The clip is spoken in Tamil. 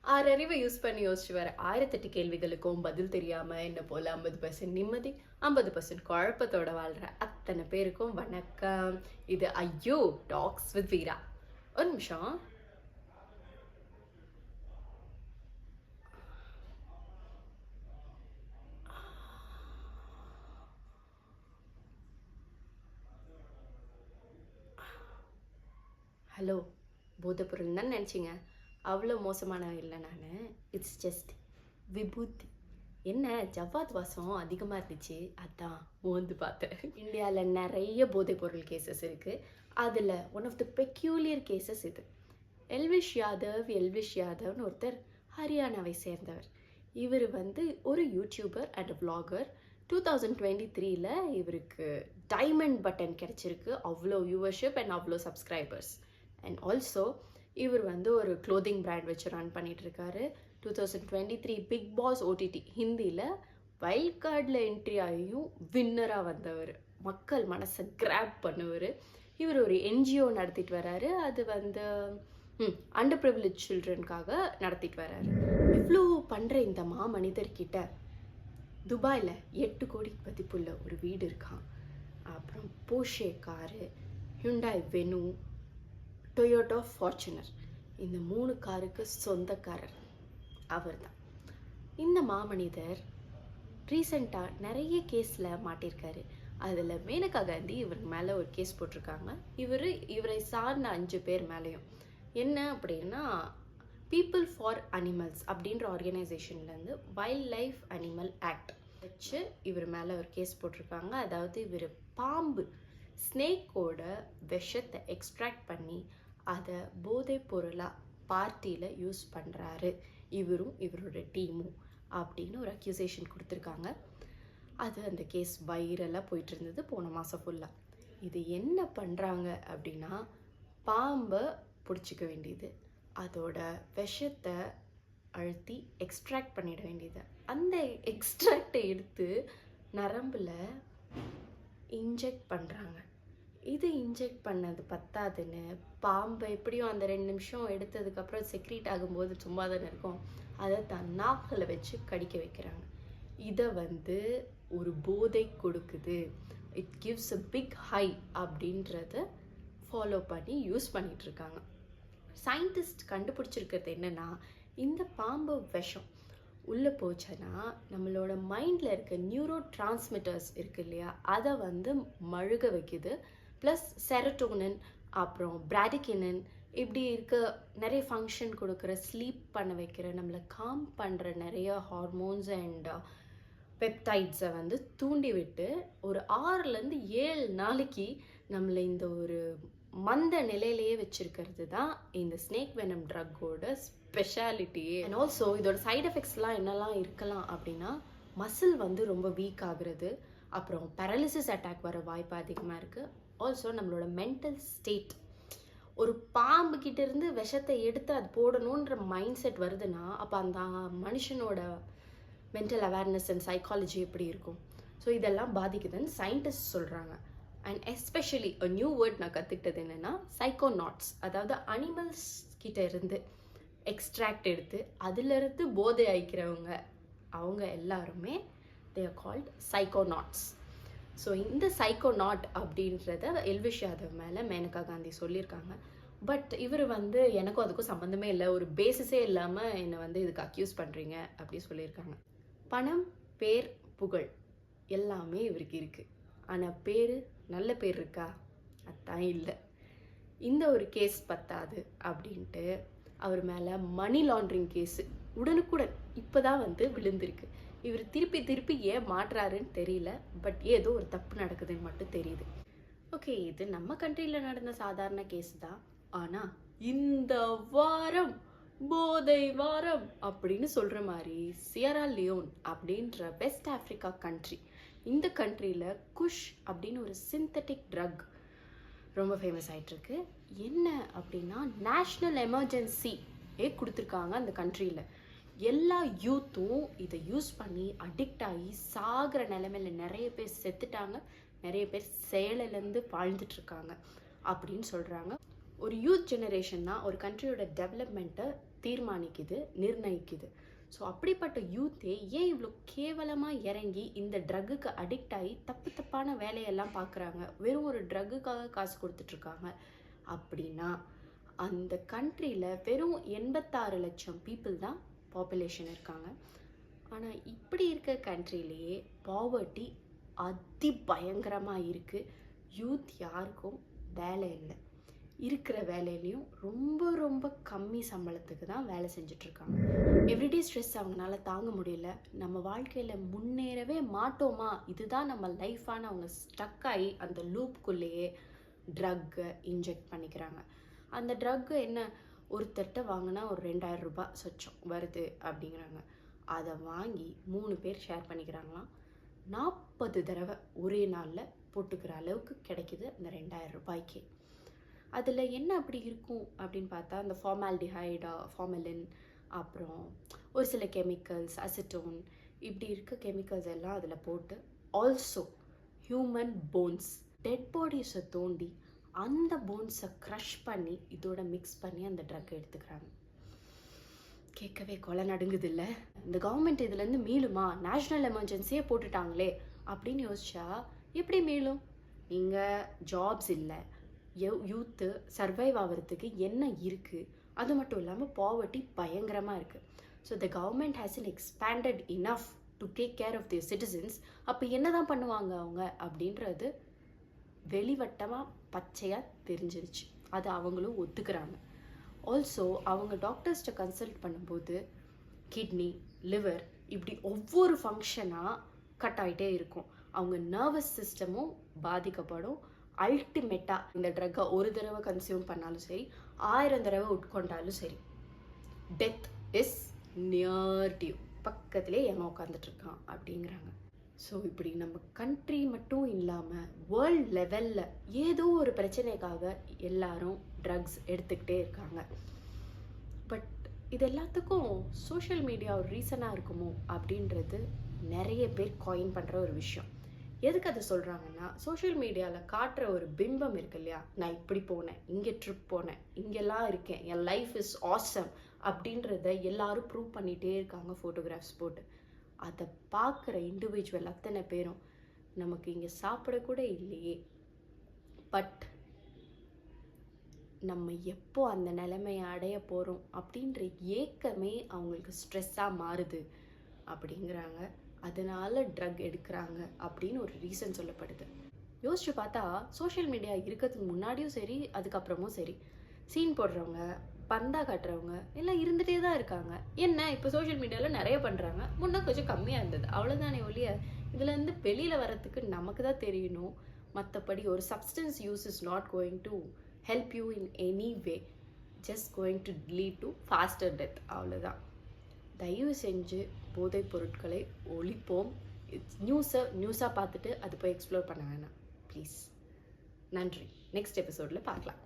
ஆறறிவை யூஸ் பண்ணி யோசிச்சு வர 1008 கேள்விகளுக்கும் பதில் தெரியாம என்ன போல 50% நிம்மதி 50% குழப்பத்தோட வாழ்ற அத்தனை பேருக்கும் வணக்கம். இது ஐயோ டாக்ஸ் வித் வீரா. ஒரு நிமிஷம். ஹலோ, போதைப்பொருள் தான் நினச்சிங்க. அவ்வளோ மோசமானவ இல்லை நான். இட்ஸ் ஜஸ்ட் விபூதி. என்ன ஜவ்வாத் வாசம் அதிகமாக இருந்துச்சு, அதான் மோந்து பார்த்தேன். இந்தியாவில் நிறைய போதைப்பொருள் கேசஸ் இருக்குது. அதில் one of the peculiar cases இது. எல்விஷ் யாதவ்னு ஒருத்தர் ஹரியானாவை சேர்ந்தவர். இவர் ஒரு யூடியூபர் அண்ட் விளாகர். 2023 இவருக்கு டைமண்ட் பட்டன் கிடச்சிருக்கு. அவ்வளோ வியூவர்ஷிப் அண்ட் அவ்வளோ சப்ஸ்கிரைபர்ஸ். அண்ட் ஆல்சோ இவர் ஒரு க்ளோதிங் பிராண்ட் வச்சு ரன் பண்ணிகிட்ருக்காரு. 2023 பிக் பாஸ் ஓடிடி ஹிந்தியில் வைல்ட் கார்டில் என்ட்ரி ஆகியும் வின்னராக வந்தவர். மக்கள் மனசை கிராப் பண்ணுவார். இவர் ஒரு என்ஜிஓ நடத்திட்டு வர்றாரு. அது அண்டர் ப்ரிவிலேஜ் சில்ட்ரனுக்காக நடத்திட்டு வர்றாரு. இவ்வளோ பண்ணுற இந்த மனிதர்கிட்ட துபாயில் 8 கோடி மதிப்புள்ள ஒரு வீடு இருக்கான். அப்புறம் போஷே car, Hyundai venue, Toyota Fortuner, இந்த 3 காருக்கு சொந்தக்காரர் அவர் தான். இந்த மாமனிதர் ரீசெண்டாக நிறைய கேஸில் மாட்டியிருக்காரு. அதில் மேனகா காந்தி இவர் மேலே ஒரு கேஸ் போட்டிருக்காங்க. இவரை சார்ந்த 5 பேர் மேலேயும். என்ன அப்படின்னா, பீப்புள் ஃபார் அனிமல்ஸ் அப்படின்ற ஆர்கனைசேஷன்லேருந்து வைல்ட் லைஃப் அனிமல் ஆக்ட் வச்சு இவர் மேலே ஒரு கேஸ் போட்டிருக்காங்க. அதாவது இவர் பாம்பு ஸ்னேக்கோட விஷத்தை எக்ஸ்ட்ராக்ட் பண்ணி அதை போதைப் பொருளாக பார்ட்டியில் யூஸ் பண்ணுறாரு இவரும் இவரோட டீமும் அப்படின்னு ஒரு அக்யூசேஷன் கொடுத்துருக்காங்க. அந்த கேஸ் வைரலாக போயிட்டு இருந்தது போன மாதம் ஃபுல்லாக. இது என்ன பண்ணுறாங்க அப்படின்னா, பாம்பை பிடிச்சிக்க வேண்டியது, அதோட விஷத்தை அழுத்தி எக்ஸ்ட்ராக்ட் பண்ணிட வேண்டியது. அந்த எக்ஸ்ட்ராக்டை எடுத்து நரம்பில் இன்ஜெக்ட் பண்ணுறாங்க. இது இன்ஜெக்ட் பண்ணது பத்தாதுன்னு பாம்பை எப்படியும் அந்த 2 நிமிஷம் எடுத்ததுக்கப்புறம் செக்ரீட் ஆகும்போது சும்மா தானே இருக்கும், அதை தன் நாக்கில் வச்சு கடிக்க வைக்கிறாங்க. இதை ஒரு போதை கொடுக்குது, it gives a big high அப்படின்றத ஃபாலோ பண்ணி யூஸ் பண்ணிகிட்ருக்காங்க. சயின்டிஸ்ட் கண்டுபிடிச்சிருக்கிறது என்னென்னா, இந்த பாம்பு விஷம் உள்ளே போச்சுன்னா நம்மளோட மைண்டில் இருக்க நியூரோ டிரான்ஸ்மிட்டர்ஸ் இருக்குது இல்லையா, அதை மழுக வைக்குது. ப்ளஸ் செரட்டோனின், அப்புறம் பிராடிகினின், இப்படி இருக்க நிறைய ஃபங்க்ஷன் கொடுக்குற, ஸ்லீப் பண்ண வைக்கிற, நம்மளை காம் பண்ணுற நிறைய ஹார்மோன்ஸ் அண்ட் பெப்டைட்ஸை தூண்டி விட்டு ஒரு 6லேருந்து 7 நாளைக்கு நம்மளை இந்த ஒரு மந்த நிலையிலேயே வச்சிருக்கிறது தான் இந்த ஸ்னேக் வெனம் ட்ரக்கோட ஸ்பெஷாலிட்டியே. அண்ட் ஆல்சோ இதோட சைட் எஃபெக்ட்ஸ்லாம் என்னெல்லாம் இருக்கலாம் அப்படின்னா, மசில் ரொம்ப வீக் ஆகுறது, அப்புறம் பேரலிசிஸ் அட்டாக் வர வாய்ப்பு அதிகமாக இருக்குது. ஆல்சோ நம்மளோட மென்டல் ஸ்டேட், ஒரு பாம்பு கிட்ட இருந்து விஷத்தை எடுத்து அது போடணுன்ற மைண்ட் செட் வருதுன்னா, அப்போ அந்த மனுஷனோட மென்டல் அவேர்னஸ் அண்ட் சைக்காலஜி எப்படி இருக்கும்? ஸோ இதெல்லாம் பாதிக்குதுன்னு சயின்டிஸ்ட் சொல்கிறாங்க. And especially a new word நான் கற்றுக்கிட்டது என்னென்னா, சைக்கோநாட்ஸ். அதாவது அனிமல்ஸ் கிட்ட இருந்து எக்ஸ்ட்ராக்ட் எடுத்து அதிலிருந்து போதை ஆயிக்கிறவங்க, அவங்க எல்லாருமே தே ஆர் கால்ட் சைக்கோநாட்ஸ். ஸோ இந்த சைக்கோநாட் அப்படின்றத எல்விஷ் யாதவ் மேலே மேனகா காந்தி சொல்லியிருக்காங்க. பட் இவர் எனக்கும் அதுக்கும் சம்மந்தமே இல்லை, ஒரு பேசிஸே இல்லாமல் என்னை இதுக்கு அக்யூஸ் பண்ணுறீங்க அப்படி சொல்லியிருக்காங்க. பணம், பேர், புகழ் எல்லாமே இவருக்கு இருக்குது. ஆனால் பேர், நல்ல பேர் இருக்கா? அதான் இல்லை. இந்த ஒரு கேஸ் பத்தாது அப்படின்ட்டு அவர் மேலே மணி லாண்ட்ரிங் கேஸு உடனுக்குடன் இப்போ தான் விழுந்திருக்கு. இவர் திருப்பி ஏன் மாட்டுறாருன்னு தெரியல. பட் ஏதோ ஒரு தப்பு நடக்குதுன்னு மட்டும் தெரியுது. ஓகே, இது நம்ம கண்ட்ரியில் நடந்த சாதாரண கேஸ் தான். ஆனால் இந்த வாரம் போதை வாரம் அப்படின்னு சொல்கிற மாதிரி சியரா லியோன் அப்படின்ற வெஸ்ட் ஆஃப்ரிக்கா கண்ட்ரி, இந்த கண்ட்ரியில் குஷ் அப்படின்னு ஒரு சிந்தட்டிக் ட்ரக் ரொம்ப ஃபேமஸ் ஆகிட்டுருக்கு. என்ன அப்படின்னா, நேஷ்னல் எமர்ஜென்சி கொடுத்துருக்காங்க அந்த கண்ட்ரியில். எல்லா யூத்தும் இதை யூஸ் பண்ணி அடிக்ட் ஆகி சாகிற நிலைமையில் நிறைய பேர் செத்துட்டாங்க, நிறைய பேர் செயலிலேருந்து வாழ்ந்துட்டுருக்காங்க அப்படின்னு சொல்கிறாங்க. ஒரு யூத் ஜெனரேஷன் தான் ஒரு கண்ட்ரியோட டெவலப்மெண்ட்டை தீர்மானிக்குது, நிர்ணயிக்குது. ஸோ அப்படிப்பட்ட யூத்தே ஏன் இவ்வளோ கேவலமாக இறங்கி இந்த ட்ரக்குக்கு அடிக்ட் ஆகி தப்பான வேலையெல்லாம் பார்க்குறாங்க, வெறும் ஒரு ட்ரக்குக்காக காசு கொடுத்துட்ருக்காங்க அப்படின்னா அந்த கண்ட்ரியில் வெறும் 86 லட்சம் பீப்புள் தான் பாப்புலேஷன் இருக்காங்க. ஆனால் இப்படி இருக்க கண்ட்ரிலேயே பாவர்ட்டி அதி பயங்கரமாக இருக்குது. யூத் யாருக்கும் வேலை இல்லை. இருக்கிற வேலையிலையும் ரொம்ப ரொம்ப கம்மி சம்பளத்துக்கு தான் வேலை செஞ்சிட்ருக்காங்க. எவ்ரிடே ஸ்ட்ரெஸ் அவங்களால தாங்க முடியல. நம்ம வாழ்க்கையில் முன்னேறவே மாட்டோமா, இதுதான் நம்ம லைஃபான அவங்க ஸ்டக் ஆகி அந்த லூப்குள்ளேயே ட்ரக்கை இன்ஜெக்ட் பண்ணிக்கிறாங்க. அந்த ட்ரக்கு என்ன, ஒருத்தர்கிட்ட வாங்கினா ஒரு 2000 ரூபாய் சொச்சம் வருது அப்படிங்கிறாங்க. அதை வாங்கி 3 பேர் ஷேர் பண்ணிக்கிறாங்களாம். 40 தடவை ஒரே நாளில் போட்டுக்கிற அளவுக்கு கிடைக்குது அந்த 2000 ரூபாய்க்கு. அதில் என்ன அப்படி இருக்கும் அப்படின்னு பார்த்தா, அந்த ஃபார்மலின், அப்புறம் ஒரு சில கெமிக்கல்ஸ், அசிட்டோன், இப்படி இருக்க கெமிக்கல்ஸ் எல்லாம் அதில் போட்டு, ஆல்சோ ஹியூமன் போன்ஸ், டெட் பாடிஸை தோண்டி அந்த போன்ஸை க்ரஷ் பண்ணி இதோட மிக்ஸ் பண்ணி அந்த ட்ரக் எடுத்துக்கிறாங்க. கேட்கவே கொலை நடுங்குது இல்லை? இந்த கவர்மெண்ட் இதுலேருந்து மீளுமா? நேஷ்னல் எமர்ஜென்சியே போட்டுட்டாங்களே அப்படின்னு யோசிச்சா எப்படி மீளும்? நீங்கள் ஜாப்ஸ் இல்லை, யூத்து சர்வைவ் ஆகிறதுக்கு என்ன இருக்குது, அது மட்டும் இல்லாமல் பாவர்ட்டி பயங்கரமாக இருக்குது. So the government hasn't expanded enough to take care of their citizens. அப்போ என்ன தான் பண்ணுவாங்க அவங்க அப்படின்றது வெளிவட்டமாக பச்சையாக தெரிஞ்சிருச்சு. அது அவங்களும் ஒத்துக்கிறாங்க. ஆல்சோ அவங்க டாக்டர்ஸ்ட்டை கன்சல்ட் பண்ணும்போது கிட்னி, லிவர், இப்படி ஒவ்வொரு ஃபங்க்ஷனாக கட் ஆகிட்டே இருக்கும். அவங்க நர்வஸ் சிஸ்டமும் பாதிக்கப்படும். அல்டிமேட்டாக இந்த ட்ரக்கை ஒரு தடவை கன்சியூம் பண்ணாலும் சரி, 1000 தடவை உட்கொண்டாலும் சரி, டெத் இஸ் நியர் டியூ, பக்கத்திலே ஏமா உட்காந்துட்ருக்கான் அப்படிங்கிறாங்க. ஸோ இப்படி நம்ம கண்ட்ரி மட்டும் இல்லாமல் வேர்ல்ட் லெவலில் ஏதோ ஒரு பிரச்சனைக்காக எல்லாரும் ட்ரக்ஸ் எடுத்துக்கிட்டே இருக்காங்க. பட் இது எல்லாத்துக்கும் சோஷியல் மீடியா ஒரு ரீசனாக இருக்குமோ அப்படின்றது நிறைய பேர் காயின் பண்ணுற ஒரு விஷயம். எதுக்கு அதை சொல்கிறாங்கன்னா, சோஷியல் மீடியாவில் காட்டுற ஒரு பிம்பம் இருக்கு இல்லையா, நான் இப்படி போனேன், இங்கே ட்ரிப் போனேன், இங்கெல்லாம் இருக்கேன், என் லைஃப் இஸ் ஆசம் அப்படின்றத எல்லாரும் ப்ரூவ் பண்ணிகிட்டே இருக்காங்க ஃபோட்டோகிராஃப்ஸ் போட்டு. அதை பார்க்குற இண்டிவிஜுவல் அத்தனை பேரும் நமக்கு இங்கே சாப்பிடக்கூட இல்லையே, பட் நம்ம எப்போ அந்த நிலைமையை அடைய போகிறோம் அப்படின்ற ஏக்கமே அவங்களுக்கு ஸ்ட்ரெஸ்ஸாக மாறுது அப்படிங்கிறாங்க. அதனால ட்ரக் எடுக்கிறாங்க அப்படின்னு ஒரு ரீசன் சொல்லப்படுது. யோசிச்சு பார்த்தா சோஷியல் மீடியா இருக்கிறதுக்கு முன்னாடியும் சரி, அதுக்கப்புறமும் சரி, சீன் போடுறவங்க, பந்தா காட்டுறவங்க எல்லாம் இருந்துகிட்டே தான் இருக்காங்க. என்ன இப்போ சோஷியல் மீடியாவில் நிறைய பண்ணுறாங்க, முன்னே கொஞ்சம் கம்மியாக இருந்தது, அவ்வளோதானே ஒழிய இதுலேருந்து வெளியில் வரத்துக்கு நமக்கு தான் தெரியணும். மற்றபடி ஒரு substance use is not going to help you in any way, just going to lead to faster death, அவ்வளோதான். தயவு செஞ்சு போதைப் பொருட்களை ஒழிப்போம். நியூஸாக பார்த்துட்டு அது போய் எக்ஸ்ப்ளோர் பண்ண வேணாம் ப்ளீஸ். நன்றி. நெக்ஸ்ட் எபிசோடில் பார்க்கலாம்.